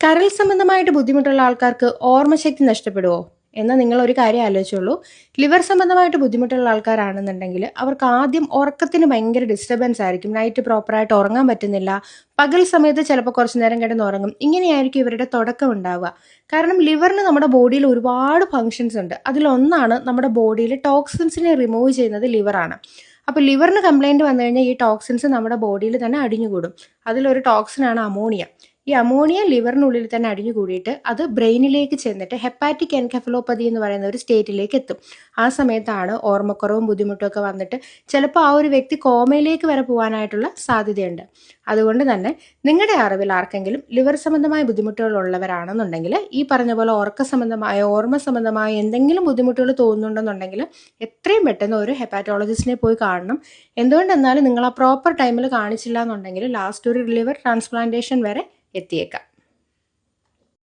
കരൾ സംബന്ധമായിട്ട് ബുദ്ധിമുട്ടുള്ള ആൾക്കാർക്ക് ഓർമ്മശക്തി നഷ്ടപ്പെടുവോ? എന്നാൽ നിങ്ങളൊരു കാര്യം ആലോചിച്ചോളൂ. ലിവർ സംബന്ധമായിട്ട് ബുദ്ധിമുട്ടുള്ള ആൾക്കാരാണെന്നുണ്ടെങ്കിൽ അവർക്ക് ആദ്യം ഉറക്കത്തിന് ഭയങ്കര ഡിസ്റ്റർബൻസ് ആയിരിക്കും. നൈറ്റ് പ്രോപ്പറായിട്ട് ഉറങ്ങാൻ പറ്റുന്നില്ല. പകൽ സമയത്ത് ചിലപ്പോൾ കുറച്ച് നേരം കിടന്ന് ഉറങ്ങും. ഇങ്ങനെയായിരിക്കും ഇവരുടെ തുടക്കം ഉണ്ടാവുക. കാരണം ലിവറിന് നമ്മുടെ ബോഡിയിൽ ഒരുപാട് ഫങ്ഷൻസ് ഉണ്ട്. അതിലൊന്നാണ് നമ്മുടെ ബോഡിയിൽ ടോക്സിൻസിനെ റിമൂവ് ചെയ്യുന്നത് ലിവറാണ്. അപ്പോൾ ലിവറിന് കംപ്ലൈൻറ്റ് വന്നു കഴിഞ്ഞാൽ ഈ ടോക്സിൻസ് നമ്മുടെ ബോഡിയിൽ തന്നെ അടിഞ്ഞുകൂടും. അതിലൊരു ടോക്സിനാണ് അമോണിയ. ഈ അമോണിയ ലിവറിനുള്ളിൽ തന്നെ അടിഞ്ഞു കൂടിയിട്ട് അത് ബ്രെയിനിലേക്ക് ചെന്നിട്ട് ഹെപ്പാറ്റിക് എൻകെഫലോപ്പതി എന്ന് പറയുന്ന ഒരു സ്റ്റേറ്റിലേക്ക് എത്തും. ആ സമയത്താണ് ഓർമ്മക്കുറവും ബുദ്ധിമുട്ടൊക്കെ വന്നിട്ട് ചിലപ്പോൾ ആ ഒരു വ്യക്തി കോമയിലേക്ക് വരെ പോകാനായിട്ടുള്ള സാധ്യതയുണ്ട്. അതുകൊണ്ട് തന്നെ നിങ്ങളുടെ അറിവിൽ ആർക്കെങ്കിലും ലിവർ സംബന്ധമായ ബുദ്ധിമുട്ടുകൾ ഉള്ളവരാണെന്നുണ്ടെങ്കിൽ ഈ പറഞ്ഞ പോലെ ഉറക്ക സംബന്ധമായ ഓർമ്മ സംബന്ധമായ എന്തെങ്കിലും ബുദ്ധിമുട്ടുകൾ തോന്നുന്നുണ്ടെന്നുണ്ടെങ്കിൽ എത്രയും പെട്ടെന്ന് ഒരു ഹെപ്പാറ്റോളജിസ്റ്റിനെ പോയി കാണണം. എന്തുകൊണ്ടെന്നാലും നിങ്ങൾ ആ പ്രോപ്പർ ടൈമിൽ കാണിച്ചില്ല എന്നുണ്ടെങ്കിൽ ലാസ്റ്റ് ഒരു ലിവർ ട്രാൻസ്പ്ലാന്റേഷൻ വരെ എത്തിയേക്കാം.